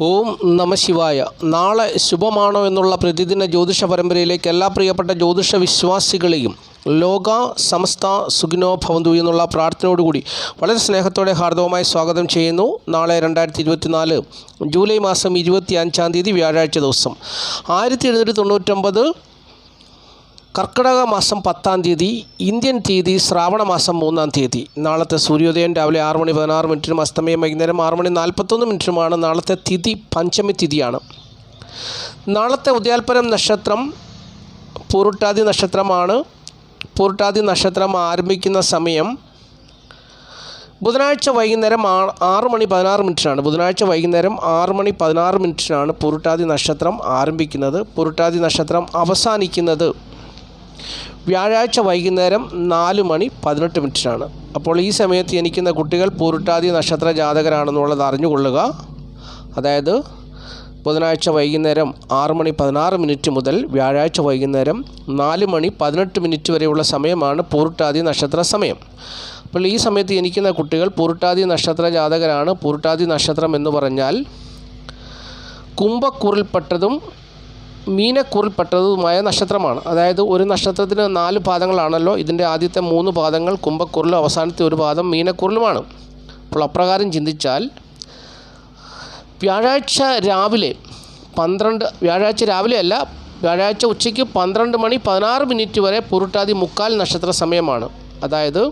ഓം നമ ശിവായ. നാളെ ശുഭമാണോ എന്നുള്ള പ്രതിദിന ജ്യോതിഷ പരമ്പരയിലേക്ക് എല്ലാ പ്രിയപ്പെട്ട ജ്യോതിഷ വിശ്വാസികളെയും ലോക സമസ്ത സുഖിനോ ഭവന്തു എന്നുള്ള പ്രാർത്ഥനയോടുകൂടി വളരെ സ്നേഹത്തോടെ ഹാർദവമായി സ്വാഗതം ചെയ്യുന്നു. നാളെ 2024 ജൂലൈ മാസം 25-ാം തീയതി വ്യാഴാഴ്ച ദിവസം 1799 കർക്കിടക മാസം 10-ാം തീയതി, ഇന്ത്യൻ തീയതി ശ്രാവണ മാസം 3-ാം തീയതി. നാളത്തെ സൂര്യോദയം രാവിലെ 6:16 അസ്തമയം വൈകുന്നേരം 6:41 നാളത്തെ തിഥി പഞ്ചമി തിഥിയാണ്. നാളത്തെ ഉദയാൽപരം നക്ഷത്രം പൂരുട്ടാതി നക്ഷത്രമാണ്. പൂരുട്ടാതി നക്ഷത്രം ആരംഭിക്കുന്ന സമയം ബുധനാഴ്ച വൈകുന്നേരം 6:16 ബുധനാഴ്ച വൈകുന്നേരം 6:16 പൂരുട്ടാതി നക്ഷത്രം ആരംഭിക്കുന്നത്. പൂരുട്ടാതി നക്ഷത്രം അവസാനിക്കുന്നത് വ്യാഴാഴ്ച വൈകുന്നേരം 4:18 അപ്പോൾ ഈ സമയത്ത് ജനിക്കുന്ന കുട്ടികൾ പൂരുട്ടാതി നക്ഷത്ര ജാതകരാണെന്നുള്ളത് അറിഞ്ഞുകൊള്ളുക. അതായത് ബുധനാഴ്ച വൈകുന്നേരം 6:16 മുതൽ വ്യാഴാഴ്ച വൈകുന്നേരം 4:18 വരെയുള്ള സമയമാണ് പൂരുട്ടാതി നക്ഷത്ര സമയം. അപ്പോൾ ഈ സമയത്ത് ജനിക്കുന്ന കുട്ടികൾ പൂരുട്ടാതി നക്ഷത്ര ജാതകരാണ്. പൂരുട്ടാതി നക്ഷത്രം എന്ന് പറഞ്ഞാൽ കുംഭക്കൂറിൽപ്പെട്ടതും മീനക്കൂറിൽപ്പെട്ടതുമായ നക്ഷത്രമാണ്. അതായത് ഒരു നക്ഷത്രത്തിന് 4 പാദങ്ങളാണല്ലോ. ഇതിൻ്റെ ആദ്യത്തെ 3 പാദങ്ങൾ കുംഭക്കൂറിലും അവസാനത്തെ ഒരു പാദം മീനക്കൂറിലുമാണ്. അപ്പോൾ അപ്രകാരം ചിന്തിച്ചാൽ വ്യാഴാഴ്ച രാവിലെ വ്യാഴാഴ്ച ഉച്ചയ്ക്ക് 12:16 വരെ പൂരുട്ടാതി മുക്കാൽ നക്ഷത്ര സമയമാണ്. അതായത്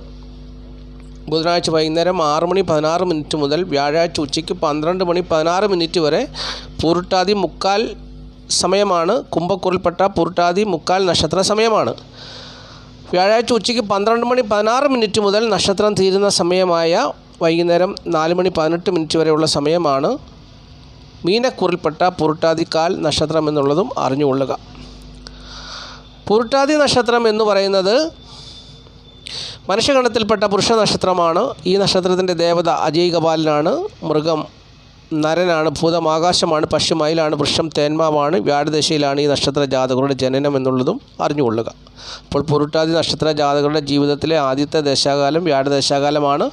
ബുധനാഴ്ച വൈകുന്നേരം 6:16 മുതൽ വ്യാഴാഴ്ച ഉച്ചയ്ക്ക് 12:16 വരെ പൂരുട്ടാതി മുക്കാൽ സമയമാണ്. കുംഭക്കൂറിൽപ്പെട്ട പൂരുട്ടാതി മുക്കാൽ നക്ഷത്ര സമയമാണ്. വ്യാഴാഴ്ച ഉച്ചയ്ക്ക് 12:16 മുതൽ നക്ഷത്രം തീരുന്ന സമയമായ വൈകുന്നേരം 4:18 വരെയുള്ള സമയമാണ് മീനക്കൂറിൽപ്പെട്ട പൂരുട്ടാതി കാൽ നക്ഷത്രം എന്നുള്ളതും അറിഞ്ഞുകൊള്ളുക. പൂരുട്ടാതി നക്ഷത്രം എന്ന് പറയുന്നത് മനുഷ്യഗണത്തിൽപ്പെട്ട പുരുഷ നക്ഷത്രമാണ്. ഈ നക്ഷത്രത്തിൻ്റെ ദേവത അജയ്കപാലനാണ്. മൃഗം നരനാണ്. ഭൂതം ആകാശമാണ്. പശു മയിലാണ്. വൃക്ഷം തേന്മാവാണ്. വ്യാഴദശയിലാണ് ഈ നക്ഷത്ര ജാതകരുടെ ജനനം എന്നുള്ളതും അറിഞ്ഞുകൊള്ളുക. അപ്പോൾ പൂരുട്ടാതി നക്ഷത്ര ജാതകരുടെ ജീവിതത്തിലെ ആദ്യത്തെ ദശാകാലം വ്യാഴദശാകാലമാണ്.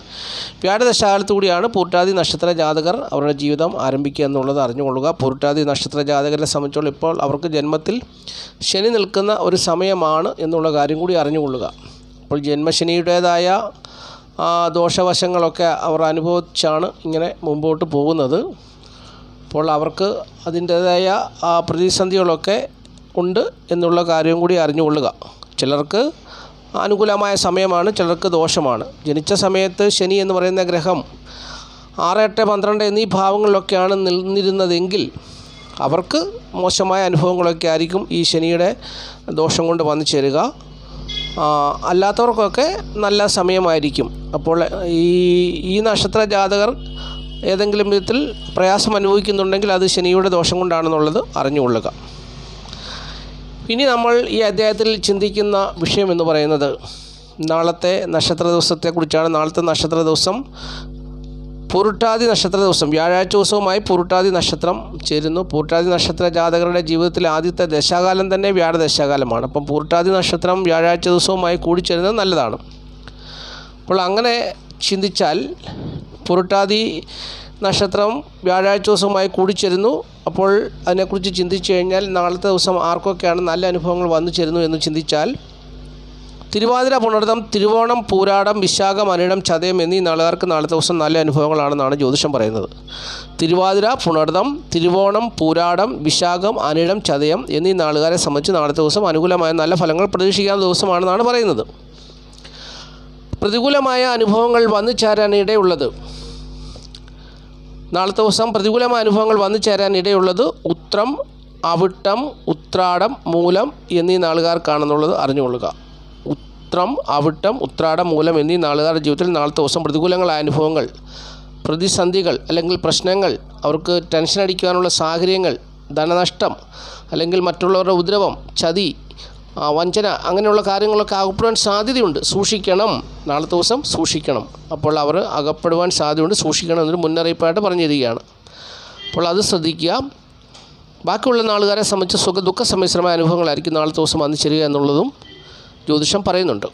വ്യാഴദശാകാലത്തുകൂടിയാണ് പൂരുട്ടാതി നക്ഷത്ര ജാതകർ അവരുടെ ജീവിതം ആരംഭിക്കുക എന്നുള്ളത് അറിഞ്ഞുകൊള്ളുക. പൂരുട്ടാതി നക്ഷത്ര ജാതകരെ സംബന്ധിച്ചോളം ഇപ്പോൾ അവർക്ക് ജന്മത്തിൽ ശനി നിൽക്കുന്ന ഒരു സമയമാണ് എന്നുള്ള കാര്യം കൂടി അറിഞ്ഞുകൊള്ളുക. അപ്പോൾ ജന്മശനിയുടേതായ ദോഷവശങ്ങളൊക്കെ അവർ അനുഭവിച്ചാണ് ഇങ്ങനെ മുമ്പോട്ട് പോകുന്നത്. അപ്പോൾ അവർക്ക് അതിൻ്റേതായ പ്രതിസന്ധികളൊക്കെ ഉണ്ട് എന്നുള്ള കാര്യം കൂടി അറിഞ്ഞുകൊള്ളുക. ചിലർക്ക് അനുകൂലമായ സമയമാണ്, ചിലർക്ക് ദോഷമാണ്. ജനിച്ച സമയത്ത് ശനി എന്ന് പറയുന്ന ഗ്രഹം 6, 8, 12 എന്നീ ഭാവങ്ങളിലൊക്കെയാണ് നിന്നിരുന്നതെങ്കിൽ അവർക്ക് മോശമായ അനുഭവങ്ങളൊക്കെ ആയിരിക്കും ഈ ശനിയുടെ ദോഷം കൊണ്ട് വന്നു ചേരുക. അല്ലാത്തവർക്കൊക്കെ നല്ല സമയമായിരിക്കും. അപ്പോൾ ഈ നക്ഷത്ര ജാതകർ ഏതെങ്കിലും വിധത്തിൽ പ്രയാസം അനുഭവിക്കുന്നുണ്ടെങ്കിൽ അത് ശനിയുടെ ദോഷം കൊണ്ടാണെന്നുള്ളത് അറിഞ്ഞുകൊള്ളുക. ഇനി നമ്മൾ ഈ അധ്യായത്തിൽ ചിന്തിക്കുന്ന വിഷയം എന്ന് പറയുന്നത് നാളത്തെ നക്ഷത്ര ദിവസത്തെക്കുറിച്ചാണ്. നാളത്തെ നക്ഷത്ര ദിവസം പൂരുട്ടാതി നക്ഷത്ര ദിവസം വ്യാഴാഴ്ച ദിവസവുമായി പൂരുട്ടാതി നക്ഷത്രം ചേരുന്നു. പൂരുട്ടാതി നക്ഷത്ര ജാതകരുടെ ജീവിതത്തിലെ ആദ്യത്തെ ദശാകാലം തന്നെ വ്യാഴദശാകാലമാണ്. അപ്പം പൂരുട്ടാതി നക്ഷത്രം വ്യാഴാഴ്ച ദിവസവുമായി കൂടിച്ചേരുന്നത് നല്ലതാണ്. അപ്പോൾ അങ്ങനെ ചിന്തിച്ചാൽ പൂരുട്ടാതി നക്ഷത്രം വ്യാഴാഴ്ച ദിവസവുമായി കൂടിച്ചേരുന്നു. അപ്പോൾ അതിനെക്കുറിച്ച് ചിന്തിച്ചു കഴിഞ്ഞാൽ നാളത്തെ ദിവസം ആർക്കൊക്കെയാണ് നല്ല അനുഭവങ്ങൾ വന്നു ചേരുന്നു എന്ന് ചിന്തിച്ചാൽ തിരുവാതിര, പുണർദം, തിരുവോണം, പൂരാടം, വിശാഖം, അനിഴം, ചതയം എന്നീ നാളുകാർക്ക് നാളത്തെ ദിവസം നല്ല അനുഭവങ്ങളാണെന്നാണ് ജ്യോതിഷം പറയുന്നത്. തിരുവാതിര, പുണർദം, തിരുവോണം, പൂരാടം, വിശാഖം, അനിഴം, ചതയം എന്നീ നാളുകാരെ സംബന്ധിച്ച് നാളത്തെ ദിവസം അനുകൂലമായ നല്ല ഫലങ്ങൾ പ്രതീക്ഷിക്കാവുന്ന ദിവസമാണെന്നാണ് പറയുന്നത്. പ്രതികൂലമായ അനുഭവങ്ങൾ വന്നു ചേരാനിടയുള്ളത് നാളത്തെ ദിവസം പ്രതികൂലമായ അനുഭവങ്ങൾ വന്നു ചേരാനിടയുള്ളത് ഉത്രം, അവിട്ടം, ഉത്രാടം, മൂലം എന്നീ നാളുകാർക്കാണെന്നുള്ളത് അറിഞ്ഞുകൊള്ളുക. ഉത്രം, അവിട്ടം, ഉത്രാടം, മൂലം എന്നീ നാളുകാരുടെ ജീവിതത്തിൽ നാളത്തെ ദിവസം പ്രതികൂലങ്ങളായ അനുഭവങ്ങൾ, പ്രതിസന്ധികൾ അല്ലെങ്കിൽ പ്രശ്നങ്ങൾ, അവർക്ക് ടെൻഷൻ അടിക്കാനുള്ള സാഹചര്യങ്ങൾ, ധനനഷ്ടം അല്ലെങ്കിൽ മറ്റുള്ളവരുടെ ഉപദ്രവം, ചതി, വഞ്ചന അങ്ങനെയുള്ള കാര്യങ്ങളൊക്കെ അകപ്പെടുവാൻ സാധ്യതയുണ്ട്. സൂക്ഷിക്കണം. നാളത്തെ ദിവസം സൂക്ഷിക്കണം. അപ്പോൾ അവർ അകപ്പെടുവാൻ സാധ്യതയുണ്ട്. സൂക്ഷിക്കണം എന്നൊരു മുന്നറിയിപ്പായിട്ട് പറഞ്ഞു തരികയാണ്. അപ്പോൾ അത് ശ്രദ്ധിക്കുക. ബാക്കിയുള്ള നാളുകാരെ സംബന്ധിച്ച് ദുഃഖ സമ്മിശ്രമായ അനുഭവങ്ങളായിരിക്കും നാളത്തെ ദിവസം വന്നു ചേരുക എന്നുള്ളതും ജ്യോതിഷം പറയുന്നുണ്ട്.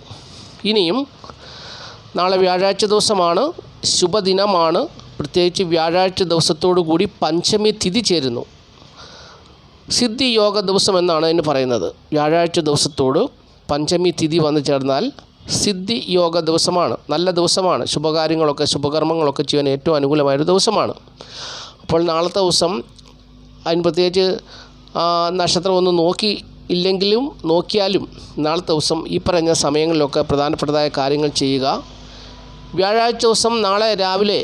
ഇനിയും നാളെ വ്യാഴാഴ്ച ദിവസമാണ്, ശുഭദിനമാണ്. പ്രത്യേകിച്ച് വ്യാഴാഴ്ച ദിവസത്തോടു കൂടി പഞ്ചമി തിഥി ചേരുന്നു. സിദ്ധി യോഗ ദിവസം എന്നാണ് അതിന് പറയുന്നത്. വ്യാഴാഴ്ച ദിവസത്തോട് പഞ്ചമി തിഥി വന്നു ചേർന്നാൽ സിദ്ധി യോഗ ദിവസമാണ്, നല്ല ദിവസമാണ്. ശുഭകർമ്മങ്ങളൊക്കെ ചെയ്യാൻ ഏറ്റവും അനുകൂലമായൊരു ദിവസമാണ്. അപ്പോൾ നാളത്തെ ദിവസം അതിന് പ്രത്യേകിച്ച് നക്ഷത്രം ഒന്നും നോക്കിയാലും നാളത്തെ ദിവസം ഈ പറഞ്ഞ സമയങ്ങളിലൊക്കെ പ്രധാനപ്പെട്ടതായ കാര്യങ്ങൾ ചെയ്യുക. വ്യാഴാഴ്ച ദിവസം നാളെ രാവിലെ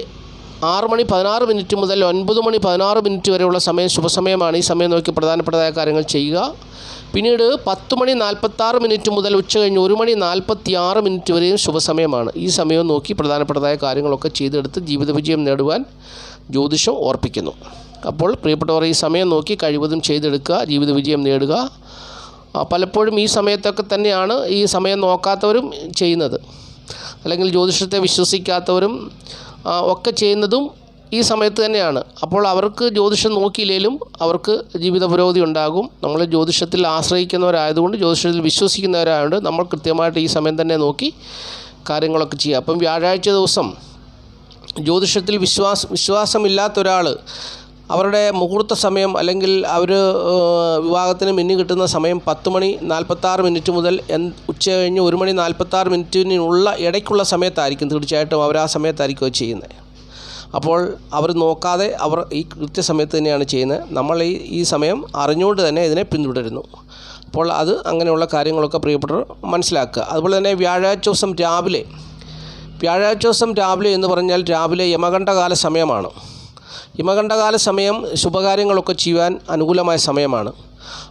6:16 മുതൽ 9:16 വരെയുള്ള സമയം ശുഭസമയമാണ്. ഈ സമയം നോക്കി പ്രധാനപ്പെട്ടതായ കാര്യങ്ങൾ ചെയ്യുക. പിന്നീട് 10:46 മുതൽ ഉച്ചകഴിഞ്ഞ് 1:46 വരെയും ശുഭസമയമാണ്. ഈ സമയം നോക്കി പ്രധാനപ്പെട്ടതായ കാര്യങ്ങളൊക്കെ ചെയ്തെടുത്ത് ജീവിത വിജയം നേടുവാൻ ജ്യോതിഷം ഓർപ്പിക്കുന്നു. അപ്പോൾ പ്രിയപ്പെട്ടവർ, ഈ സമയം നോക്കി കഴിവതും ചെയ്തെടുക്കുക, ജീവിത വിജയം നേടുക. പലപ്പോഴും ഈ സമയത്തൊക്കെ തന്നെയാണ് ഈ സമയം നോക്കാത്തവരും ചെയ്യുന്നത്, അല്ലെങ്കിൽ ജ്യോതിഷത്തെ വിശ്വസിക്കാത്തവരും ഒക്കെ ചെയ്യുന്നതും ഈ സമയത്ത് തന്നെയാണ്. അപ്പോൾ അവർക്ക് ജ്യോതിഷം നോക്കിയില്ലെങ്കിലും അവർക്ക് ജീവിത പുരോഗതി ഉണ്ടാകും. നമ്മൾ ജ്യോതിഷത്തിൽ ആശ്രയിക്കുന്നവരായതുകൊണ്ട്, ജ്യോതിഷത്തിൽ വിശ്വസിക്കുന്നവരായതുകൊണ്ട് നമ്മൾ കൃത്യമായിട്ട് ഈ സമയം തന്നെ നോക്കി കാര്യങ്ങളൊക്കെ ചെയ്യുക. അപ്പം വ്യാഴാഴ്ച ദിവസം ജ്യോതിഷത്തിൽ വിശ്വാസമില്ലാത്ത ഒരാൾ അവരുടെ മുഹൂർത്ത സമയം, അല്ലെങ്കിൽ അവർ വിവാഹത്തിന് മിന്നി കിട്ടുന്ന സമയം 10:46 മുതൽ ഉച്ചകഴിഞ്ഞ് 1:46 ഇടയ്ക്കുള്ള സമയത്തായിരിക്കും. തീർച്ചയായിട്ടും അവർ ആ സമയത്തായിരിക്കും അത് ചെയ്യുന്നത്. അപ്പോൾ അവർ നോക്കാതെ അവർ ഈ കൃത്യസമയത്ത് തന്നെയാണ് ചെയ്യുന്നത്. നമ്മൾ ഈ സമയം അറിഞ്ഞുകൊണ്ട് തന്നെ ഇതിനെ പിന്തുടരുന്നു. അപ്പോൾ അത് അങ്ങനെയുള്ള കാര്യങ്ങളൊക്കെ പ്രിയപ്പെട്ടവർ മനസ്സിലാക്കുക. അതുപോലെ തന്നെ വ്യാഴാഴ്ച ദിവസം രാവിലെ എന്ന് പറഞ്ഞാൽ രാവിലെ യമകണ്ഠകാല സമയമാണ്. യമകണ്ഠകാല സമയം ശുഭകാര്യങ്ങളൊക്കെ ചെയ്യുവാൻ അനുകൂലമായ സമയമാണ്.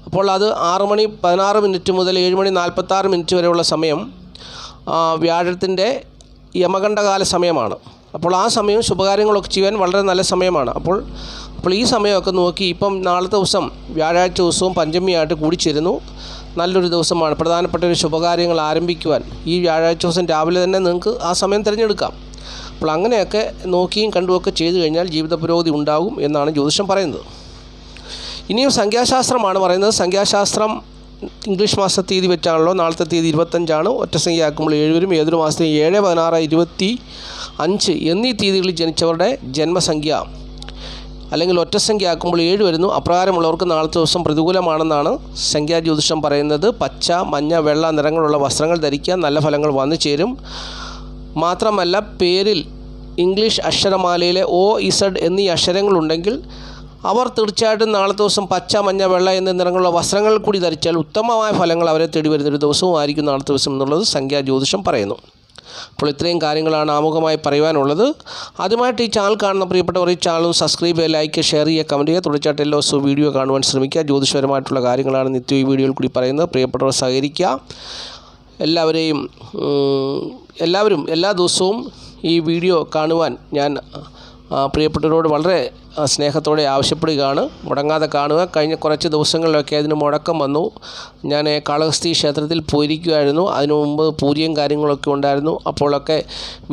അപ്പോൾ അത് 6:16 മുതൽ 7:46 വരെയുള്ള സമയം വ്യാഴത്തിൻ്റെ യമകണ്ഠകാല സമയമാണ്. അപ്പോൾ ആ സമയം ശുഭകാര്യങ്ങളൊക്കെ ചെയ്യാൻ വളരെ നല്ല സമയമാണ്. അപ്പോൾ ഈ സമയമൊക്കെ നോക്കി ഇപ്പം നാളത്തെ ദിവസം വ്യാഴാഴ്ച ദിവസവും പഞ്ചമിയായിട്ട് കൂടിച്ചേരുന്നു. നല്ലൊരു ദിവസമാണ്. പ്രധാനപ്പെട്ട ഒരു ശുഭകാര്യങ്ങൾ ആരംഭിക്കുവാൻ ഈ വ്യാഴാഴ്ച ദിവസം രാവിലെ തന്നെ നിങ്ങൾക്ക് ആ സമയം തിരഞ്ഞെടുക്കാം. അപ്പോൾ അങ്ങനെയൊക്കെ നോക്കിയും കണ്ടുമൊക്കെ ചെയ്തു കഴിഞ്ഞാൽ ജീവിത പുരോഗതി ഉണ്ടാകും എന്നാണ് ജ്യോതിഷം പറയുന്നത്. ഇനിയും സംഖ്യാശാസ്ത്രമാണ് പറയുന്നത്. സംഖ്യാശാസ്ത്രം ഇംഗ്ലീഷ് മാസ തീയതി വെച്ചാണല്ലോ. നാളത്തെ തീയതി 25 ഒറ്റ സംഖ്യ ആക്കുമ്പോൾ 7 വരും. ഏതൊരു മാസത്തെ 7, 16, 25 എന്നീ തീയതികളിൽ ജനിച്ചവരുടെ ജന്മസംഖ്യ അല്ലെങ്കിൽ ഒറ്റസംഖ്യ ആക്കുമ്പോൾ 7 വരുന്നു. അപ്രകാരമുള്ളവർക്ക് നാളത്തെ ദിവസം പ്രതികൂലമാണെന്നാണ് സംഖ്യാജ്യോതിഷം പറയുന്നത്. പച്ച, മഞ്ഞ, വെള്ള നിറങ്ങളുള്ള വസ്ത്രങ്ങൾ ധരിക്കുക, നല്ല ഫലങ്ങൾ വന്നു ചേരും. മാത്രമല്ല, പേരിൽ ഇംഗ്ലീഷ് അക്ഷരമാലയിലെ OZ എന്നീ അക്ഷരങ്ങളുണ്ടെങ്കിൽ അവർ തീർച്ചയായിട്ടും നാളത്തെ ദിവസം പച്ച, മഞ്ഞ, വെള്ള എന്നീ നിറങ്ങളുള്ള വസ്ത്രങ്ങൾ കൂടി ധരിച്ചാൽ ഉത്തമമായ ഫലങ്ങൾ അവരെ തേടി വരുന്നൊരു ദിവസവുമായിരിക്കും നാളത്തെ ദിവസം എന്നുള്ളത് സംഖ്യാജ്യോതിഷം പറയുന്നു. അപ്പോൾ ഇത്രയും കാര്യങ്ങളാണ് ആമുഖമായി പറയുവാനുള്ളത്. ആദ്യമായിട്ട് ഈ ചാനൽ കാണുന്ന പ്രിയപ്പെട്ടവർ ഈ ചാനൽ സബ്സ്ക്രൈബ് ചെയ്യുക, ലൈക്ക്, ഷെയർ ചെയ്യുക, കമൻറ്റ് ചെയ്യുക. തുടർച്ചയായിട്ട് എല്ലാ ദിവസവും വീഡിയോ കാണുവാൻ ശ്രമിക്കുക. ജ്യോതിഷപരമായിട്ടുള്ള കാര്യങ്ങളാണ് നിത്യം ഈ വീഡിയോയിൽ കൂടി പറയുന്നത്. പ്രിയപ്പെട്ടവർ സഹകരിക്കുക. എല്ലാവരും എല്ലാ ദിവസവും ഈ വീഡിയോ കാണുവാൻ ഞാൻ പ്രിയപ്പെട്ടവരോട് വളരെ സ്നേഹത്തോടെ ആവശ്യപ്പെടുകയാണ്. മുടങ്ങാതെ കാണുക. കഴിഞ്ഞ കുറച്ച് ദിവസങ്ങളിലൊക്കെ അതിന് മുടക്കം വന്നു. ഞാൻ കാളഹസ്തി ക്ഷേത്രത്തിൽ പോയിരിക്കുമായിരുന്നു. അതിനു മുമ്പ് പൂജയും കാര്യങ്ങളൊക്കെ ഉണ്ടായിരുന്നു. അപ്പോഴൊക്കെ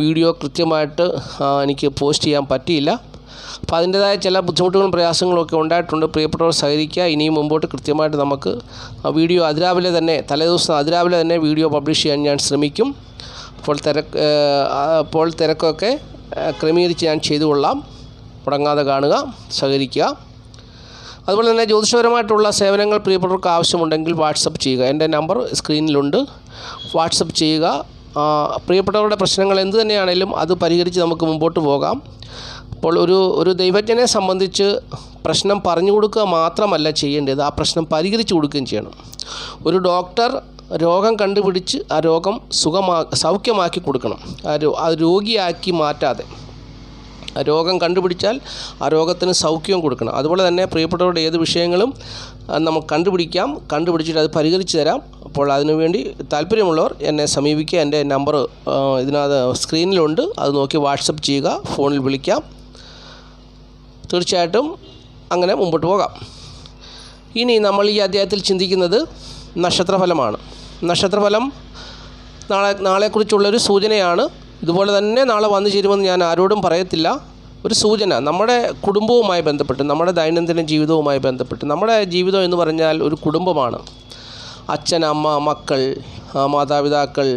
വീഡിയോ കൃത്യമായിട്ട് എനിക്ക് പോസ്റ്റ് ചെയ്യാൻ പറ്റിയില്ല. അപ്പോൾ അതിൻ്റേതായ ചില ബുദ്ധിമുട്ടുകളും പ്രയാസങ്ങളൊക്കെ ഉണ്ടായിട്ടുണ്ട്. പ്രിയപ്പെട്ടവർ സഹകരിക്കുക. ഇനിയും മുമ്പോട്ട് കൃത്യമായിട്ട് നമുക്ക് വീഡിയോ തലേദിവസം അതിരാവിലെ തന്നെ വീഡിയോ പബ്ലിഷ് ചെയ്യാൻ ഞാൻ ശ്രമിക്കും. അപ്പോൾ തിരക്കൊക്കെ ക്രമീകരിച്ച് ഞാൻ ചെയ്തുകൊള്ളാം. മുടങ്ങാതെ കാണുക, സഹകരിക്കുക. അതുപോലെ തന്നെ ജ്യോതിഷപരമായിട്ടുള്ള സേവനങ്ങൾ പ്രിയപ്പെട്ടവർക്ക് ആവശ്യമുണ്ടെങ്കിൽ വാട്സപ്പ് ചെയ്യുക. എൻ്റെ നമ്പർ സ്ക്രീനിലുണ്ട്. വാട്സപ്പ് ചെയ്യുക. പ്രിയപ്പെട്ടവരുടെ പ്രശ്നങ്ങൾ എന്തു തന്നെയാണെങ്കിലും അത് പരിഹരിച്ച് നമുക്ക് മുമ്പോട്ട് പോകാം. അപ്പോൾ ഒരു ദൈവജ്ഞനെ സംബന്ധിച്ച് പ്രശ്നം പറഞ്ഞു കൊടുക്കുക മാത്രമല്ല ചെയ്യേണ്ടത്, ആ പ്രശ്നം പരിഹരിച്ച് കൊടുക്കുകയും ചെയ്യണം. ഒരു ഡോക്ടർ രോഗം കണ്ടുപിടിച്ച് ആ രോഗം സൗഖ്യമാക്കി കൊടുക്കണം. ആ രോഗിയാക്കി മാറ്റാതെ. ആ രോഗം കണ്ടുപിടിച്ചാൽ ആ രോഗത്തിന് സൗഖ്യവും കൊടുക്കണം. അതുപോലെ തന്നെ പ്രിയപ്പെട്ടവരുടെ ഏത് വിഷയങ്ങളും നമുക്ക് കണ്ടുപിടിച്ചിട്ട് അത് പരിഹരിച്ച് തരാം. അപ്പോൾ അതിനുവേണ്ടി താല്പര്യമുള്ളവർ എന്നെ സമീപിക്കുക. എൻ്റെ നമ്പർ ഇതിനകത്ത് സ്ക്രീനിലുണ്ട്. അത് നോക്കി വാട്സപ്പ് ചെയ്യുക, ഫോണിൽ വിളിക്കാം. തീർച്ചയായിട്ടും അങ്ങനെ മുമ്പോട്ട് പോകാം. ഇനി നമ്മൾ ഈ അധ്യായത്തിൽ ചിന്തിക്കുന്നത് നക്ഷത്രഫലമാണ്. നക്ഷത്രഫലം നാളെക്കുറിച്ചുള്ളൊരു സൂചനയാണ്. ഇതുപോലെ തന്നെ നാളെ വന്നു ചേരുമെന്ന് ഞാൻ ആരോടും പറയത്തില്ല. ഒരു സൂചന, നമ്മുടെ കുടുംബവുമായി ബന്ധപ്പെട്ട്, നമ്മുടെ ദൈനംദിന ജീവിതവുമായി ബന്ധപ്പെട്ട്. നമ്മുടെ ജീവിതം എന്ന് പറഞ്ഞാൽ ഒരു കുടുംബമാണ്. അച്ഛൻ, അമ്മ, മക്കൾ, മാതാപിതാക്കൾ,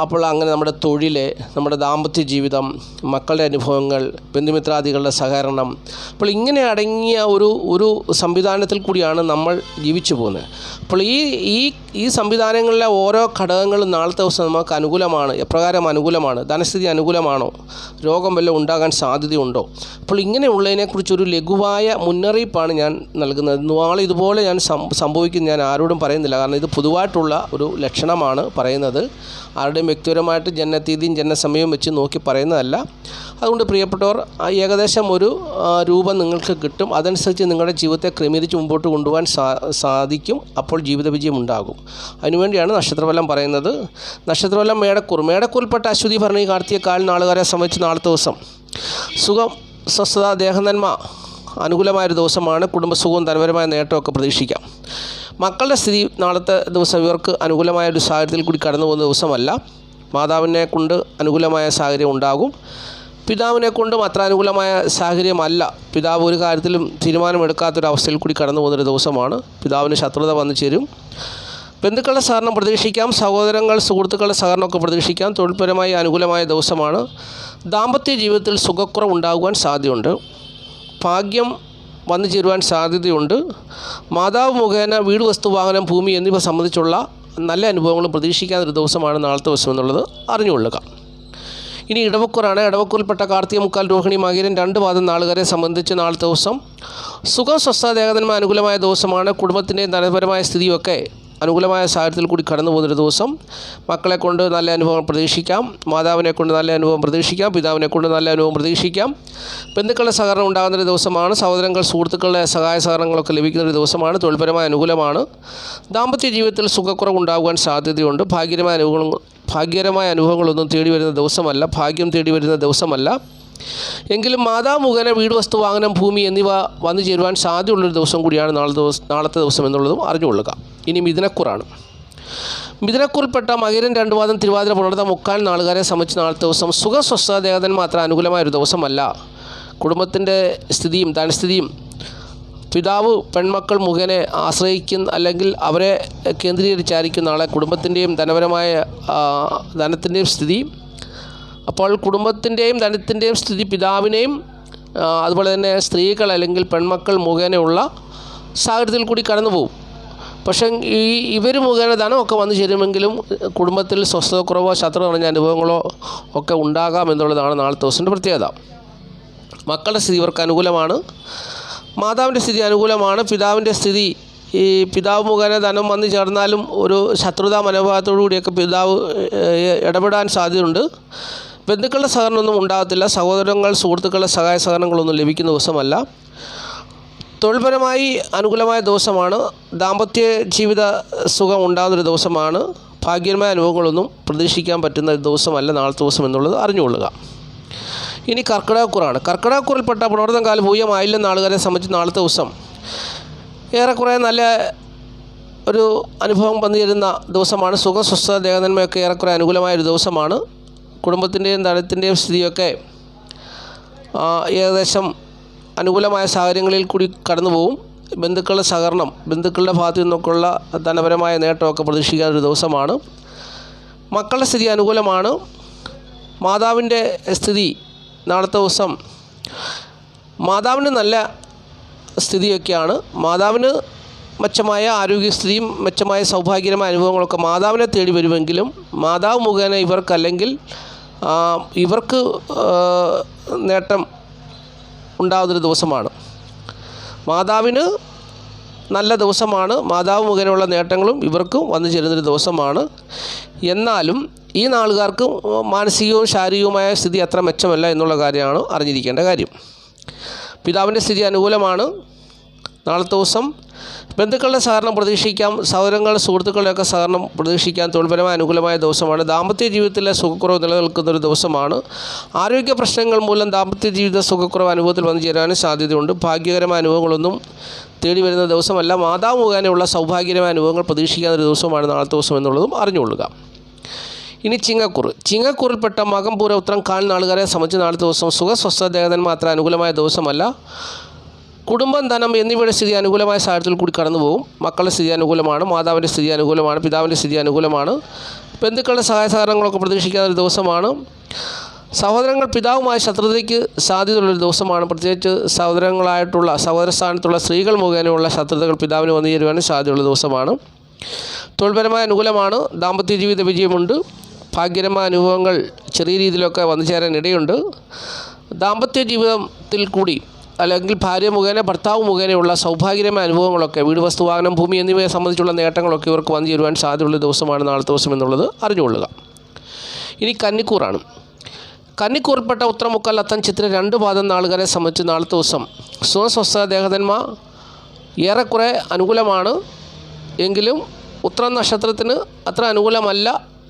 അപ്പോൾ അങ്ങനെ നമ്മുടെ തൊഴിൽ, നമ്മുടെ ദാമ്പത്യ ജീവിതം, മക്കളുടെ അനുഭവങ്ങൾ, ബന്ധുമിത്രാദികളുടെ സഹകരണം, അപ്പോൾ ഇങ്ങനെ അടങ്ങിയ ഒരു സംവിധാനത്തിൽ കൂടിയാണ് നമ്മൾ ജീവിച്ചു പോകുന്നത്. അപ്പോൾ ഈ സംവിധാനങ്ങളിലെ ഓരോ ഘടകങ്ങളും നാളത്തെ ദിവസം നമുക്ക് അനുകൂലമാണ്. എപ്രകാരം അനുകൂലമാണ്? ധനസ്ഥിതി അനുകൂലമാണോ? രോഗം വല്ലതും ഉണ്ടാകാൻ സാധ്യതയുണ്ടോ? അപ്പോൾ ഇങ്ങനെയുള്ളതിനെക്കുറിച്ചൊരു ലഘുവായ മുന്നറിയിപ്പാണ് ഞാൻ നൽകുന്നത്. നാളെ ഇതുപോലെ ഞാൻ സംഭവിക്കും ഞാൻ ആരോടും പറയുന്നില്ല. കാരണം ഇത് പൊതുവായിട്ടുള്ള ഒരു ലക്ഷണമാണ് പറയുന്നത്. ആരുടെയും വ്യക്തിപരമായിട്ട് ജനനത്തീയതിയും ജനനസമയവും വെച്ച് നോക്കി പറയുന്നതല്ല. അതുകൊണ്ട് പ്രിയപ്പെട്ടവർ, ഏകദേശം ഒരു രൂപം നിങ്ങൾക്ക് കിട്ടും. അതനുസരിച്ച് നിങ്ങളുടെ ജീവിതത്തെ ക്രമീകരിച്ച് മുമ്പോട്ട് കൊണ്ടുപോകാൻ സാധിക്കും. അപ്പോൾ ജീവിത വിജയം ഉണ്ടാകും. അതിനുവേണ്ടിയാണ് നക്ഷത്രഫലം പറയുന്നത്. നക്ഷത്രഫലം മേടക്കൂറിൽപ്പെട്ട അശ്വതി, ഭരണി, കാർത്തിക, കാൽ നാളുകാരെ സംബന്ധിച്ച് നാളത്തെ ദിവസം സുഖം, സ്വസ്ഥത, ദേഹനന്മ അനുകൂലമായൊരു ദിവസമാണ്. കുടുംബസുഖവും ധനപരമായ നേട്ടമൊക്കെ പ്രതീക്ഷിക്കാം. മക്കളുടെ സ്ഥിതി നാളത്തെ ദിവസം ഇവർക്ക് അനുകൂലമായ ഒരു സാഹചര്യത്തിൽ കൂടി കടന്നു പോകുന്ന ദിവസമല്ല. മാതാവിനെ കൊണ്ട് അനുകൂലമായ സാഹചര്യം ഉണ്ടാകും. പിതാവിനെ കൊണ്ടും അത്ര അനുകൂലമായ സാഹചര്യമല്ല. പിതാവ് ഒരു കാര്യത്തിലും തീരുമാനമെടുക്കാത്തൊരവസ്ഥയിൽ കൂടി കടന്നു പോകുന്നൊരു ദിവസമാണ്. പിതാവിന് ശത്രുത വന്നു ചേരും. ബന്ധുക്കളുടെ സഹകരണം പ്രതീക്ഷിക്കാം. സഹോദരങ്ങൾ, സുഹൃത്തുക്കളുടെ സഹകരണമൊക്കെ പ്രതീക്ഷിക്കാം. തൊഴിൽപരമായി അനുകൂലമായ ദിവസമാണ്. ദാമ്പത്യ ജീവിതത്തിൽ സുഖക്കുറവ് ഉണ്ടാകുവാൻ സാധ്യതയുണ്ട്. ഭാഗ്യം വന്നു ചേരുവാൻ സാധ്യതയുണ്ട്. മാതാവ് മുഖേന വീട്, വസ്തു, വാഹനം, ഭൂമി എന്നിവ സംബന്ധിച്ചുള്ള നല്ല അനുഭവങ്ങൾ പ്രതീക്ഷിക്കാനൊരു ദിവസമാണ് നാളത്തെ ദിവസം എന്നുള്ളത് അറിഞ്ഞുകൊള്ളുക. ഇനി ഇടവക്കൂറാണ്. ഇടവക്കൂറിൽപ്പെട്ട കാർത്തിക, മുക്കാൽ, രോഹിണി, മകീരൻ 2 പാദം നാളുകാരെ സംബന്ധിച്ച് നാളത്തെ ദിവസം സുഖം, സ്വസ്ഥ, ദേഹനന്മ അനുകൂലമായ ദിവസമാണ്. കുടുംബത്തിൻ്റെയും ധനപരമായ സ്ഥിതിയൊക്കെ അനുകൂലമായ സാഹചര്യത്തിൽ കൂടി കടന്നു പോകുന്നൊരു ദിവസം. മക്കളെ കൊണ്ട് നല്ല അനുഭവം പ്രതീക്ഷിക്കാം. മാതാവിനെ കൊണ്ട് നല്ല അനുഭവം പ്രതീക്ഷിക്കാം. പിതാവിനെ കൊണ്ട് നല്ല അനുഭവം പ്രതീക്ഷിക്കാം. ബന്ധുക്കളുടെ സഹകരണം ഉണ്ടാകുന്നൊരു ദിവസമാണ്. സഹോദരങ്ങൾ, സുഹൃത്തുക്കളുടെ സഹായ സഹകരണങ്ങളൊക്കെ ലഭിക്കുന്നൊരു ദിവസമാണ്. തൊഴിൽപരമായ അനുകൂലമാണ്. ദാമ്പത്യ ജീവിതത്തിൽ സുഖക്കുറവ് ഉണ്ടാകുവാൻ സാധ്യതയുണ്ട്. ഭാഗ്യകരമായ അനുഭവങ്ങളൊന്നും തേടി വരുന്ന ദിവസമല്ല. ഭാഗ്യം തേടി വരുന്ന ദിവസമല്ല. എങ്കിലും മാതാവ് മുഖേന വീട്, വസ്തു, വാഹനം, ഭൂമി എന്നിവ വന്നു ചേരുവാൻ സാധ്യതയുള്ളൊരു ദിവസം കൂടിയാണ് നാളത്തെ ദിവസം എന്നുള്ളതും അറിഞ്ഞുകൊള്ളുക. ഇനി മിഥുനക്കൂറാണ്. മിഥുനക്കൂറിൽപ്പെട്ട മകീരൻ 2 പാദം, തിരുവാതിര, പുണർത, മുക്കാൽ നാളുകാരെ സംബന്ധിച്ച് നാളത്തെ ദിവസം സുഖ, സ്വസ്ഥ, ദേഹനന്മ അത്ര അനുകൂലമായൊരു ദിവസമല്ല. കുടുംബത്തിൻ്റെ സ്ഥിതിയും ധനസ്ഥിതിയും പിതാവ് പെൺമക്കൾ മുഖേന ആശ്രയിക്കുന്ന അല്ലെങ്കിൽ അവരെ കേന്ദ്രീകരിച്ചായിരിക്കും നാളെ കുടുംബത്തിൻ്റെയും ധനപരമായ ധനത്തിൻ്റെയും സ്ഥിതി. അപ്പോൾ കുടുംബത്തിൻ്റെയും ധനത്തിൻ്റെയും സ്ഥിതി പിതാവിനെയും അതുപോലെ തന്നെ സ്ത്രീകൾ അല്ലെങ്കിൽ പെൺമക്കൾ മുഖേനയുള്ള സാഹചര്യത്തിൽ കൂടി കടന്നു പോകും. പക്ഷേ ഇവർ മുഖേന ധനമൊക്കെ വന്നു ചേരുമെങ്കിലും കുടുംബത്തിൽ സ്വസ്ഥതക്കുറവോ ശത്രു നിറഞ്ഞ അനുഭവങ്ങളോ ഒക്കെ ഉണ്ടാകാം എന്നുള്ളതാണ് നാളത്തെ ദിവസത്തിൻ്റെ പ്രത്യേകത. മക്കളുടെ സ്ഥിതി ഇവർക്ക് അനുകൂലമാണ്. മാതാവിൻ്റെ സ്ഥിതി അനുകൂലമാണ്. പിതാവിൻ്റെ സ്ഥിതി പിതാവ് മുഖേന ധനം വന്നു ചേർന്നാലും ഒരു ശത്രുതാ മനോഭാവത്തോടു കൂടിയൊക്കെ പിതാവ് ഇടപെടാൻ സാധ്യതയുണ്ട്. ബന്ധുക്കളുടെ സഹകരണമൊന്നും ഉണ്ടാകത്തില്ല. സഹോദരങ്ങൾ, സുഹൃത്തുക്കളുടെ സഹായ സഹകരണങ്ങളൊന്നും ലഭിക്കുന്ന ദിവസമല്ല. തൊഴിൽപരമായി അനുകൂലമായ ദിവസമാണ്. ദാമ്പത്യ ജീവിത സുഖം ഉണ്ടാകുന്നൊരു ദിവസമാണ്. ഭാഗ്യമായ അനുഭവങ്ങളൊന്നും പ്രതീക്ഷിക്കാൻ പറ്റുന്ന ദിവസമല്ല നാളത്തെ ദിവസം എന്നുള്ളത് അറിഞ്ഞുകൊള്ളുക. ഇനി കർക്കിടകക്കൂറാണ്. കർക്കിടകക്കൂറിൽപ്പെട്ട പുണർതം, കാൽ, പൂയം, ആയില്യം നാളുകാരെ സംബന്ധിച്ച് നാളത്തെ ദിവസം ഏറെക്കുറെ നല്ല ഒരു അനുഭവം വന്നു ചേരുന്ന ദിവസമാണ്. സുഖം, സ്വസ്ഥത, ദേഹനന്മയൊക്കെ ഏറെക്കുറെ അനുകൂലമായൊരു ദിവസമാണ്. കുടുംബത്തിൻ്റെയും ധനത്തിൻ്റെയും സ്ഥിതിയൊക്കെ ഏകദേശം അനുകൂലമായ സാഹചര്യങ്ങളിൽ കൂടി കടന്നു പോകും. ബന്ധുക്കളുടെ സഹകരണം, ബന്ധുക്കളുടെ ഭാഗത്തു നിന്നൊക്കെയുള്ള ധനപരമായ നേട്ടമൊക്കെ പ്രതീക്ഷിക്കാനൊരു ദിവസമാണ്. മക്കളുടെ സ്ഥിതി അനുകൂലമാണ്. മാതാവിൻ്റെ സ്ഥിതി നാളത്തെ ദിവസം മാതാവിന് നല്ല സ്ഥിതിയൊക്കെയാണ്. മാതാവിന് മെച്ചമായ ആരോഗ്യസ്ഥിതിയും മെച്ചമായ സൗഭാഗ്യകരമായ അനുഭവങ്ങളൊക്കെ മാതാവിനെ തേടി വരുമെങ്കിലും മാതാവ് മുഖേന ഇവർക്കല്ലെങ്കിൽ ഇവർക്ക് നേട്ടം ഉണ്ടാകുന്നൊരു ദിവസമാണ്. മാതാവിന് നല്ല ദിവസമാണ്. മാതാവ് മുഖേനയുള്ള നേട്ടങ്ങളും ഇവർക്ക് വന്നു ചേരുന്നൊരു ദിവസമാണ്. എന്നാലും ഈ നാളുകാർക്ക് മാനസികവും ശാരീരികവുമായ സ്ഥിതി അത്ര മെച്ചമല്ല എന്നുള്ള കാര്യമാണ് അറിഞ്ഞിരിക്കേണ്ട കാര്യം. പിതാവിൻ്റെ സ്ഥിതി അനുകൂലമാണ്. നാളത്തെ ദിവസം ബന്ധുക്കളുടെ സഹകരണം പ്രതീക്ഷിക്കാം. സഹോദരങ്ങളുടെ, സുഹൃത്തുക്കളുടെയൊക്കെ സഹകരണം പ്രതീക്ഷിക്കാം. തൊഴിൽപരമായ അനുകൂലമായ ദിവസമാണ്. ദാമ്പത്യ ജീവിതത്തിലെ സുഖക്കുറവ് നിലനിൽക്കുന്നൊരു ദിവസമാണ്. ആരോഗ്യ പ്രശ്നങ്ങൾ മൂലം ദാമ്പത്യ ജീവിത സുഖക്കുറവ് അനുഭവത്തിൽ വന്നു ചേരാനും സാധ്യതയുണ്ട്. ഭാഗ്യകരമായ അനുഭവങ്ങളൊന്നും തേടി വരുന്ന ദിവസമല്ല. മാതാവ് മുഖേനയുള്ള സൗഭാഗ്യകരമായ അനുഭവങ്ങൾ പ്രതീക്ഷിക്കാവുന്നൊരു ദിവസമാണ് നാളത്തെ ദിവസം എന്നുള്ളതും അറിഞ്ഞുകൊള്ളുക. ഇനി ചിങ്ങക്കൂറിൽപ്പെട്ട മകം, പൂരം, ഉത്രം, കാൽ നാളുകാരെ സംബന്ധിച്ച് നാളത്തെ ദിവസം സുഖ, സ്വസ്ഥ, ദേഹനന്മ അത്ര അനുകൂലമായ ദിവസമല്ല. കുടുംബം, ധനം എന്നിവയുടെ സ്ഥിതി അനുകൂലമായ സാഹചര്യത്തിൽ കൂടി കടന്നു പോകും. മക്കളുടെ സ്ഥിതി അനുകൂലമാണ്, മാതാവിൻ്റെ സ്ഥിതി അനുകൂലമാണ്, പിതാവിൻ്റെ സ്ഥിതി അനുകൂലമാണ്. ബന്ധുക്കളുടെ സഹായ സഹകരണങ്ങളൊക്കെ പ്രതീക്ഷിക്കാവുന്ന ഒരു ദിവസമാണ്. സഹോദരങ്ങൾ പിതാവുമായി ശത്രുതയ്ക്ക് സാധ്യതയുള്ളൊരു ദിവസമാണ്. പ്രത്യേകിച്ച് സഹോദര സ്ഥാനത്തുള്ള സ്ത്രീകൾ മുഖേനയുള്ള ശത്രുതകൾ പിതാവിന് വന്നു ചേരുവാനും സാധ്യതയുള്ള ദിവസമാണ്. തൊഴിൽപരമായ അനുകൂലമാണ്. ദാമ്പത്യ ജീവിത വിജയമുണ്ട്. ഭാഗ്യകരമായ അനുഭവങ്ങൾ ചെറിയ രീതിയിലൊക്കെ വന്നു ചേരാൻ ഇടയുണ്ട്. ദാമ്പത്യ ജീവിതത്തിൽ കൂടി അല്ലെങ്കിൽ ഭാര്യ മുഖേന ഭർത്താവ് മുഖേനയുള്ള സൗഭാഗ്യകരമായ അനുഭവങ്ങളൊക്കെ, വീട്, വസ്തു, വാഹനം, ഭൂമി എന്നിവയെ സംബന്ധിച്ചുള്ള നേട്ടങ്ങളൊക്കെ ഇവർക്ക് വന്നു ചേരുവാൻ സാധ്യതയുള്ള ദിവസമാണ് നാളത്തെ ദിവസം എന്നുള്ളത് അറിഞ്ഞുകൊള്ളുക. ഇനി കന്നിക്കൂറാണ്. കന്നിക്കൂറിൽപ്പെട്ട ഉത്രം, മുക്കാൽ, അത്തം, ചിത്തിര 2 പാദം നാളുകാരെ സംബന്ധിച്ച് നാളത്തെ ദിവസം സുഖസ്വസ്ഥ ദേഹധന്മ ഏറെക്കുറെ അനുകൂലമാണ്. എങ്കിലും ഉത്രം നക്ഷത്രത്തിന് അത്ര അനുകൂലമല്ല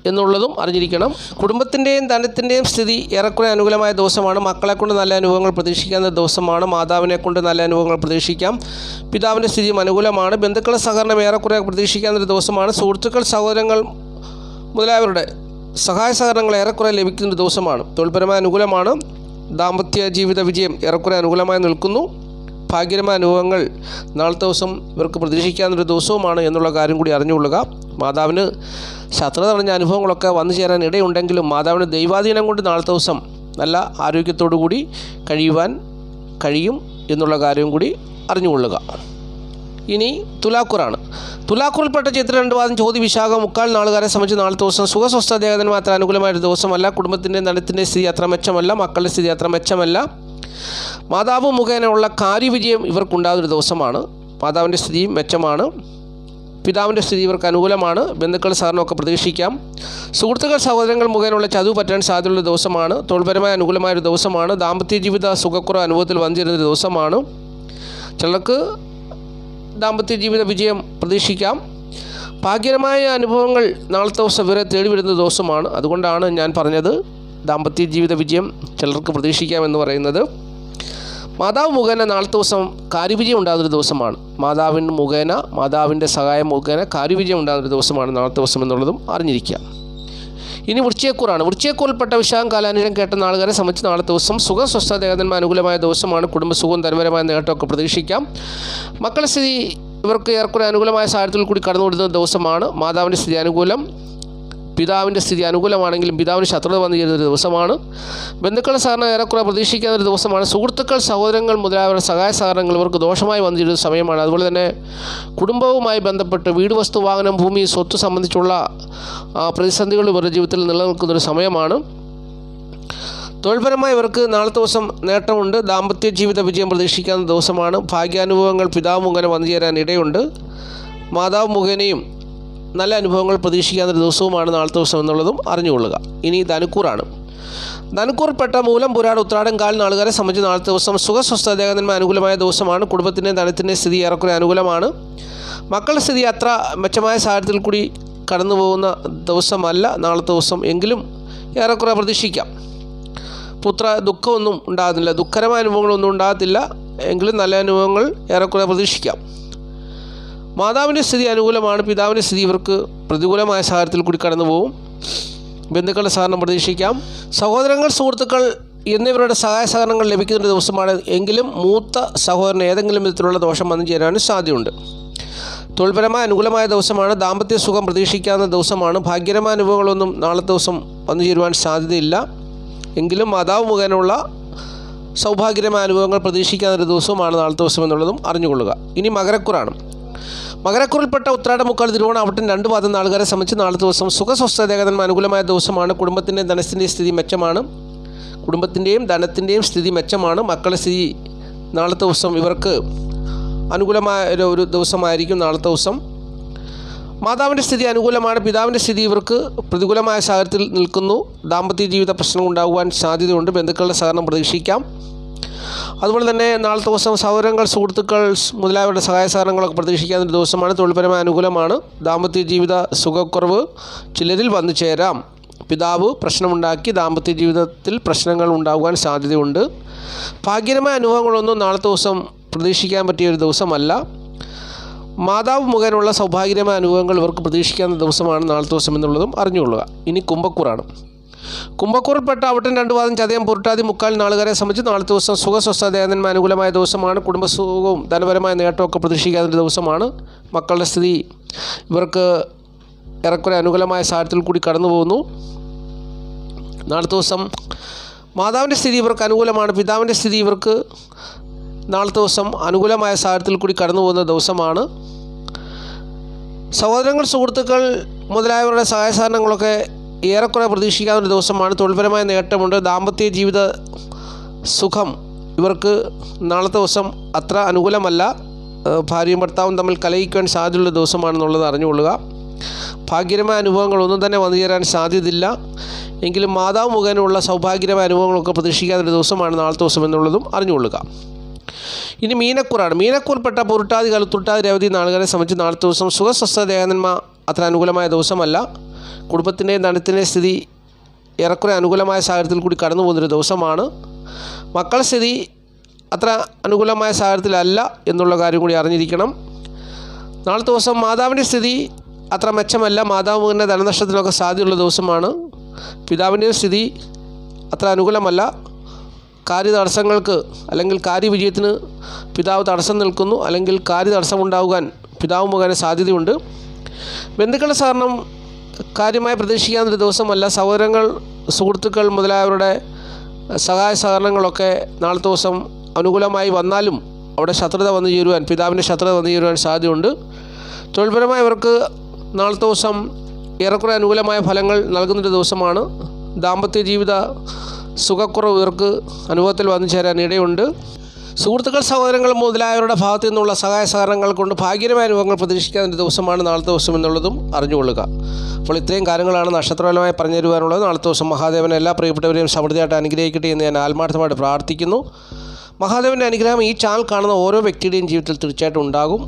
എന്നുള്ളതും അറിഞ്ഞിരിക്കണം. കുടുംബത്തിൻ്റെയും ധനത്തിൻ്റെയും സ്ഥിതി ഏറെക്കുറെ അനുകൂലമായ ദിവസമാണ്. മക്കളെക്കൊണ്ട് നല്ല അനുഭവങ്ങൾ പ്രതീക്ഷിക്കാവുന്ന ദിവസമാണ്. മാതാവിനെ കൊണ്ട് നല്ല അനുഭവങ്ങൾ പ്രതീക്ഷിക്കാം. പിതാവിൻ്റെ സ്ഥിതിയും അനുകൂലമാണ്. ബന്ധുക്കളുടെ സഹകരണം ഏറെക്കുറെ പ്രതീക്ഷിക്കാവുന്നൊരു ദിവസമാണ്. സുഹൃത്തുക്കൾ, സഹോദരങ്ങൾ മുതലായവരുടെ സഹായ സഹകരണങ്ങൾ ഏറെക്കുറെ ലഭിക്കുന്ന ദിവസമാണ്. തൊഴിൽപരമായ അനുകൂലമാണ്. ദാമ്പത്യ ജീവിത വിജയം ഏറെക്കുറെ അനുകൂലമായി നിൽക്കുന്നു. ഭാഗ്യകരമായ അനുഭവങ്ങൾ നാളത്തെ ദിവസം ഇവർക്ക് പ്രതീക്ഷിക്കാവുന്നൊരു ദിവസവുമാണ് എന്നുള്ള കാര്യം കൂടി അറിഞ്ഞുകൊള്ളുക. മാതാവിന് ശത്രുത നിറഞ്ഞ അനുഭവങ്ങളൊക്കെ വന്നു ചേരാൻ ഇടയുണ്ടെങ്കിലും മാതാവിന് ദൈവാധീനം കൊണ്ട് നാളത്തെ ദിവസം നല്ല ആരോഗ്യത്തോടു കൂടി കഴിയുവാൻ കഴിയും എന്നുള്ള കാര്യം കൂടി അറിഞ്ഞുകൊള്ളുക. ഇനി തുലാക്കൂറാണ്. തുലാക്കൂറിൽപ്പെട്ട ചിത്ര 2 പാദം ചോതി, വിശാഖം, മുക്കാൽ നാളുകാരെ സംബന്ധിച്ച് നാളത്തെ ദിവസം സുഖസ്വസ്ഥ ദേഹത്തിന് മാത്രം അനുകൂലമായൊരു ദിവസമല്ല. കുടുംബത്തിൻ്റെ ധനത്തിൻ്റെ സ്ഥിതി അത്ര മെച്ചമല്ല. മക്കളുടെ സ്ഥിതി അത്ര മെച്ചമല്ല. മാതാവ് മുഖേനയുള്ള കാര്യവിജയം ഇവർക്കുണ്ടാകുന്നൊരു ദിവസമാണ്. മാതാവിൻ്റെ സ്ഥിതിയും മെച്ചമാണ്. പിതാവിൻ്റെ സ്ഥിതി ഇവർക്ക് അനുകൂലമാണ്. ബന്ധുക്കളുടെ സഹകരണമൊക്കെ പ്രതീക്ഷിക്കാം. സുഹൃത്തുക്കൾ, സഹോദരങ്ങൾ മുഖേനയുള്ള ചതുവ് പറ്റാൻ സാധ്യതയുള്ള ദിവസമാണ്. തൊഴിൽപരമായ അനുകൂലമായൊരു ദിവസമാണ്. ദാമ്പത്യ ജീവിത സുഖക്കുറവ് അനുഭവത്തിൽ വന്നിരുന്നൊരു ദിവസമാണ്. ചിലർക്ക് ദാമ്പത്യ ജീവിത വിജയം പ്രതീക്ഷിക്കാം. ഭാഗ്യകരമായ അനുഭവങ്ങൾ നാളത്തെ ദിവസം ഇവരെ തേടി വരുന്ന ദിവസമാണ്. അതുകൊണ്ടാണ് ഞാൻ പറഞ്ഞത് ദാമ്പത്യ ജീവിത വിജയം ചിലർക്ക് പ്രതീക്ഷിക്കാമെന്ന് പറയുന്നത്. മാതാവ് മുഖേന നാളത്തെ ദിവസം കാര്യവിജയം ഉണ്ടാകുന്നൊരു ദിവസമാണ്. മാതാവിൻ്റെ സഹായം മുഖേന കാര്യവിജയം ഉണ്ടാകുന്നൊരു ദിവസമാണ് നാളത്തെ ദിവസം എന്നുള്ളതും അറിഞ്ഞിരിക്കുക. ഇനി വൃശ്ചികക്കൂറാണ്. വൃശ്ചികക്കൂറിൽപ്പെട്ട വിശാഖം, കാലാനുഷം കേട്ട നാളുകാരെ സംബന്ധിച്ച് നാളത്തെ ദിവസം സുഖം, സ്വസ്ഥ ദേഹധന്മ അനുകൂലമായ ദിവസമാണ്. കുടുംബസുഖവും ധനപരമായ നേട്ടമൊക്കെ പ്രതീക്ഷിക്കാം. മക്കളുടെ സ്ഥിതി ഇവർക്ക് ഏറെക്കുറെ അനുകൂലമായ സാഹചര്യത്തിൽ കൂടി കടന്നുവിടുന്ന ദിവസമാണ്. മാതാവിൻ്റെ സ്ഥിതി അനുകൂലം. പിതാവിൻ്റെ സ്ഥിതി അനുകൂലമാണെങ്കിലും പിതാവിന് ശത്രുത വന്നു ചേരുന്നൊരു ദിവസമാണ്. ബന്ധുക്കളുടെ സഹകരണം ഏറെക്കുറെ പ്രതീക്ഷിക്കാവുന്നൊരു ദിവസമാണ്. സുഹൃത്തുക്കൾ, സഹോദരങ്ങൾ മുതലായവരുടെ സഹായ സഹകരണങ്ങൾ ഇവർക്ക് ദോഷമായി വന്നു ചേരുന്ന സമയമാണ്. അതുപോലെ തന്നെ കുടുംബവുമായി ബന്ധപ്പെട്ട് വീട്, വസ്തു, വാഹനം, ഭൂമി, സ്വത്ത് സംബന്ധിച്ചുള്ള പ്രതിസന്ധികൾ ഇവരുടെ ജീവിതത്തിൽ നിലനിൽക്കുന്നൊരു സമയമാണ്. തൊഴിൽപരമായി ഇവർക്ക് നാളത്തെ ദിവസം നേട്ടമുണ്ട്. ദാമ്പത്യ ജീവിത വിജയം പ്രതീക്ഷിക്കാവുന്ന ദിവസമാണ്. ഭാഗ്യാനുഭവങ്ങൾ പിതാവ് മുഖേന വന്നു ചേരാൻ ഇടയുണ്ട്. മാതാവ് മുഖേനയും നല്ല അനുഭവങ്ങൾ പ്രതീക്ഷിക്കാവുന്ന ദിവസവുമാണ് നാളത്തെ ദിവസം എന്നുള്ളതും അറിഞ്ഞുകൊള്ളുക. ഇനി ധനുക്കൂറാണ്. ധനുക്കൂറിൽപ്പെട്ട മൂലം, പുരാട, ഉത്രാടം, കാൽ നാളുകാരെ സംബന്ധിച്ച് നാളത്തെ ദിവസം സുഖസ്വസ്ഥ ദേഹധന്മ അനുകൂലമായ ദിവസമാണ്. കുടുംബത്തിൻ്റെ ധനത്തിൻ്റെ സ്ഥിതി ഏറെക്കുറെ അനുകൂലമാണ്. മക്കളുടെ സ്ഥിതി അത്ര മെച്ചമായ സാഹചര്യത്തിൽ കൂടി കടന്നു പോകുന്ന ദിവസമല്ല നാളത്തെ ദിവസം. എങ്കിലും ഏറെക്കുറെ പ്രതീക്ഷിക്കാം. ദുഃഖമൊന്നും ഉണ്ടാകുന്നില്ല. ദുഃഖകരമായ അനുഭവങ്ങളൊന്നും ഉണ്ടാകത്തില്ല. എങ്കിലും നല്ല അനുഭവങ്ങൾ ഏറെക്കുറെ പ്രതീക്ഷിക്കാം. മാതാവിൻ്റെ സ്ഥിതി അനുകൂലമാണ്. പിതാവിൻ്റെ സ്ഥിതി ഇവർക്ക് പ്രതികൂലമായ സാഹചര്യത്തിൽ കൂടി കടന്നു പോകും. ബന്ധുക്കളുടെ സഹകരണം പ്രതീക്ഷിക്കാം. സഹോദരങ്ങൾ, സുഹൃത്തുക്കൾ എന്നിവരുടെ സഹായ സഹകരണങ്ങൾ ലഭിക്കുന്ന ദിവസമാണ്. എങ്കിലും മൂത്ത സഹോദരന് ഏതെങ്കിലും വിധത്തിലുള്ള ദോഷം വന്നു ചേരാനും സാധ്യതയുണ്ട്. തൊഴിൽപരമായ അനുകൂലമായ ദിവസമാണ്. ദാമ്പത്യ സുഖം പ്രതീക്ഷിക്കാവുന്ന ദിവസമാണ്. ഭാഗ്യകരമായ അനുഭവങ്ങളൊന്നും നാളത്തെ ദിവസം വന്നു ചേരുവാൻ സാധ്യതയില്ല. എങ്കിലും മാതാവ് മുഖേനയുള്ള സൗഭാഗ്യകരമായ അനുഭവങ്ങൾ പ്രതീക്ഷിക്കാവുന്നൊരു ദിവസവുമാണ് നാളത്തെ ദിവസം എന്നുള്ളതും അറിഞ്ഞുകൊള്ളുക. ഇനി മകരക്കൂറാണ്. മകരക്കൂറിൽപ്പെട്ട ഉത്രാടം, മുക്കാൽ, തിരുവോണം, അവിട്ടം 2 പാദം നാളുകാരെ സംബന്ധിച്ച് നാളത്തെ ദിവസം സുഖസ്വസ്ഥ ദേഹധന്മ അനുകൂലമായ ദിവസമാണ്. കുടുംബത്തിൻ്റെയും ധനത്തിൻ്റെയും സ്ഥിതി മെച്ചമാണ്. കുടുംബത്തിൻ്റെയും ധനത്തിൻ്റെയും സ്ഥിതി മെച്ചമാണ്. മക്കളുടെ സ്ഥിതി നാളത്തെ ദിവസം ഇവർക്ക് അനുകൂലമായ ഒരു ദിവസമായിരിക്കും നാളത്തെ ദിവസം. മാതാവിൻ്റെ സ്ഥിതി അനുകൂലമാണ്. പിതാവിൻ്റെ സ്ഥിതി ഇവർക്ക് പ്രതികൂലമായ സാഹചര്യത്തിൽ നിൽക്കുന്നു. ദാമ്പത്യ ജീവിത പ്രശ്നം ഉണ്ടാകുവാൻ സാധ്യതയുണ്ട്. ബന്ധുക്കളുടെ സഹകരണം പ്രതീക്ഷിക്കാം. അതുപോലെ തന്നെ നാളത്തെ ദിവസം സഹോദരങ്ങൾ, സുഹൃത്തുക്കൾ മുതലായവരുടെ സഹായ സഹകരണങ്ങളൊക്കെ പ്രതീക്ഷിക്കാവുന്ന ദിവസമാണ്. തൊഴിൽപരമായ അനുകൂലമാണ്. ദാമ്പത്യ ജീവിത സുഖക്കുറവ് ചിലരിൽ വന്നു ചേരാം. പിതാവ് പ്രശ്നമുണ്ടാക്കി ദാമ്പത്യ ജീവിതത്തിൽ പ്രശ്നങ്ങൾ ഉണ്ടാകുവാൻ സാധ്യതയുണ്ട്. ഭാഗ്യകരമായ അനുഭവങ്ങളൊന്നും നാളത്തെ ദിവസം പ്രതീക്ഷിക്കാൻ പറ്റിയ ഒരു ദിവസമല്ല. മാതാവ് മുഖേനയുള്ള സൗഭാഗ്യകരമായ അനുഭവങ്ങൾ ഇവർക്ക് പ്രതീക്ഷിക്കാവുന്ന ദിവസമാണ് നാളത്തെ ദിവസം എന്നുള്ളതും അറിഞ്ഞുകൊള്ളുക. ഇനി കുംഭക്കൂറാണ്. കുംഭക്കൂറിൽപ്പെട്ട അവിട്ടം 2 പാദം ചതയം പുരട്ടാതി മുക്കാൽ നാളുകാരെ സംബന്ധിച്ച് നാളത്തെ ദിവസം സുഖസ്വസ്ഥതേനന്മ അനുകൂലമായ ദിവസമാണ്. കുടുംബസുഖവും ധനപരമായ നേട്ടമൊക്കെ പ്രതീക്ഷിക്കാവുന്ന ദിവസമാണ്. മക്കളുടെ സ്ഥിതി ഇവർക്ക് ഏറെക്കുറെ അനുകൂലമായ സാഹചര്യത്തിൽ കൂടി കടന്നു പോകുന്നു. നാളത്തെ ദിവസം മാതാവിൻ്റെ സ്ഥിതി ഇവർക്ക് അനുകൂലമാണ്. പിതാവിൻ്റെ സ്ഥിതി ഇവർക്ക് നാളത്തെ ദിവസം അനുകൂലമായ സാഹചര്യത്തിൽ കൂടി കടന്നു പോകുന്ന ദിവസമാണ്. സഹോദരങ്ങൾ, സുഹൃത്തുക്കൾ മുതലായവരുടെ സഹായ സഹകരണങ്ങളൊക്കെ ഏറെക്കുറെ പ്രതീക്ഷിക്കാവുന്ന ദിവസമാണ്. തൊഴിൽപരമായ നേട്ടമുണ്ട്. ദാമ്പത്യ ജീവിത സുഖം ഇവർക്ക് നാളത്തെ ദിവസം അത്ര അനുകൂലമല്ല. ഭാര്യയും ഭർത്താവും തമ്മിൽ കലഹിക്കുവാൻ സാധ്യതയുള്ള ദിവസമാണെന്നുള്ളത് അറിഞ്ഞുകൊള്ളുക. ഭാഗ്യകരമായ അനുഭവങ്ങളൊന്നും തന്നെ വന്നു ചേരാൻ സാധ്യതയില്ല. എങ്കിലും മാതാവ് മുഖേനയുള്ള സൗഭാഗ്യകരമായ അനുഭവങ്ങളൊക്കെ പ്രതീക്ഷിക്കാവുന്ന ദിവസമാണ് നാളത്തെ ദിവസം എന്നുള്ളതും അറിഞ്ഞുകൊള്ളുക. ഇനി മീനക്കൂറാണ്. മീനക്കൂറിൽപ്പെട്ട പുരട്ടാതി കലുത്തുട്ടാതി രേവതി നാളുകാരെ സംബന്ധിച്ച് നാളത്തെ ദിവസം സുഖസ്വസ്ഥതേനന്മ അത്ര അനുകൂലമായ ദിവസമല്ല. കുടുംബത്തിൻ്റെയും ധനത്തിൻ്റെയും സ്ഥിതി ഏറെക്കുറെ അനുകൂലമായ സാഹചര്യത്തിൽ കൂടി കടന്നു പോകുന്നൊരു ദിവസമാണ്. മക്കളുടെ സ്ഥിതി അത്ര അനുകൂലമായ സാഹചര്യത്തിലല്ല എന്നുള്ള കാര്യം കൂടി അറിഞ്ഞിരിക്കണം. നാളത്തെ ദിവസം മാതാവിൻ്റെ സ്ഥിതി അത്ര മെച്ചമല്ല. മാതാവ് മുഖേന ധനനഷ്ടത്തിനൊക്കെ സാധ്യതയുള്ള ദിവസമാണ്. പിതാവിൻ്റെ സ്ഥിതി അത്ര അനുകൂലമല്ല. കാര്യതടസ്സങ്ങൾക്ക് അല്ലെങ്കിൽ കാര്യവിജയത്തിന് പിതാവ് തടസ്സം നിൽക്കുന്നു, അല്ലെങ്കിൽ കാര്യതടസ്സമുണ്ടാകാൻ പിതാവ് മുഖേന സാധ്യതയുണ്ട്. ബന്ധുക്കളുടെ സഹകരണം കാര്യമായി പ്രതീക്ഷിക്കാവുന്നൊരു ദിവസമല്ല. സഹോദരങ്ങൾ, സുഹൃത്തുക്കൾ മുതലായവരുടെ സഹായ സഹകരണങ്ങളൊക്കെ നാളത്തെ ദിവസം അനുകൂലമായി വന്നാലും അവിടെ ശത്രുത വന്നു ചേരുവാൻ, പിതാവിൻ്റെ ശത്രുത വന്നു ചേരുവാൻ സാധ്യതയുണ്ട്. തൊഴിൽപരമായവർക്ക് നാളത്തെ ദിവസം ഏറെക്കുറെ അനുകൂലമായ ഫലങ്ങൾ നൽകുന്നൊരു ദിവസമാണ്. ദാമ്പത്യ ജീവിത സുഖക്കുറവ് ഇവർക്ക് അനുഭവത്തിൽ വന്നു ചേരാൻ ഇടയുണ്ട്. സുഹൃത്തുക്കൾ, സഹോദരങ്ങൾ മുതലായവരുടെ ഭാഗത്തു നിന്നുള്ള സഹായ സഹകരണങ്ങൾ കൊണ്ട് ഭാഗ്യകരമായ അനുഭവങ്ങൾ പ്രതീക്ഷിക്കാവുന്ന ദിവസമാണ് നാളത്തെ ദിവസം എന്നുള്ളതും അറിഞ്ഞുകൊള്ളുക. അപ്പോൾ ഇത്രയും കാര്യങ്ങളാണ് നക്ഷത്രപരമായി പറഞ്ഞു തരുവാനുള്ളത്. നാളത്തെ ദിവസം മഹാദേവൻ എല്ലാ പ്രിയപ്പെട്ടവരെയും സമൃദ്ധിയായിട്ട് അനുഗ്രഹിക്കട്ടെ എന്ന് ഞാൻ ആത്മാർത്ഥമായിട്ട് പ്രാർത്ഥിക്കുന്നു. മഹാദേവൻ്റെ അനുഗ്രഹം ഈ ചാനൽ കാണുന്ന ഓരോ വ്യക്തിയുടെയും ജീവിതത്തിൽ തീർച്ചയായിട്ടും ഉണ്ടാകും.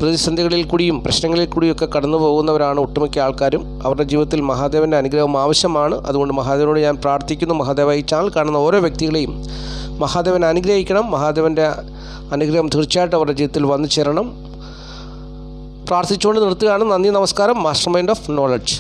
പ്രതിസന്ധികളിൽ കൂടിയും പ്രശ്നങ്ങളിൽ കൂടിയൊക്കെ കടന്നു പോകുന്നവരാണ് ഒട്ടുമിക്ക ആൾക്കാരും. അവരുടെ ജീവിതത്തിൽ മഹാദേവൻ്റെ അനുഗ്രഹം ആവശ്യമാണ്. അതുകൊണ്ട് മഹാദേവനോട് ഞാൻ പ്രാർത്ഥിക്കുന്നു, മഹാദേവ ഈ ചാനൽ കാണുന്ന ഓരോ വ്യക്തികളെയും മഹാദേവൻ അനുഗ്രഹിക്കണം. മഹാദേവൻ്റെ അനുഗ്രഹം തീർച്ചയായിട്ടും അവരുടെ ജീവിതത്തിൽ വന്നു ചേരണം. പ്രാർത്ഥിച്ചുകൊണ്ട് നിർത്തുകയാണ്. നന്ദി, നമസ്കാരം. Master mind of knowledge.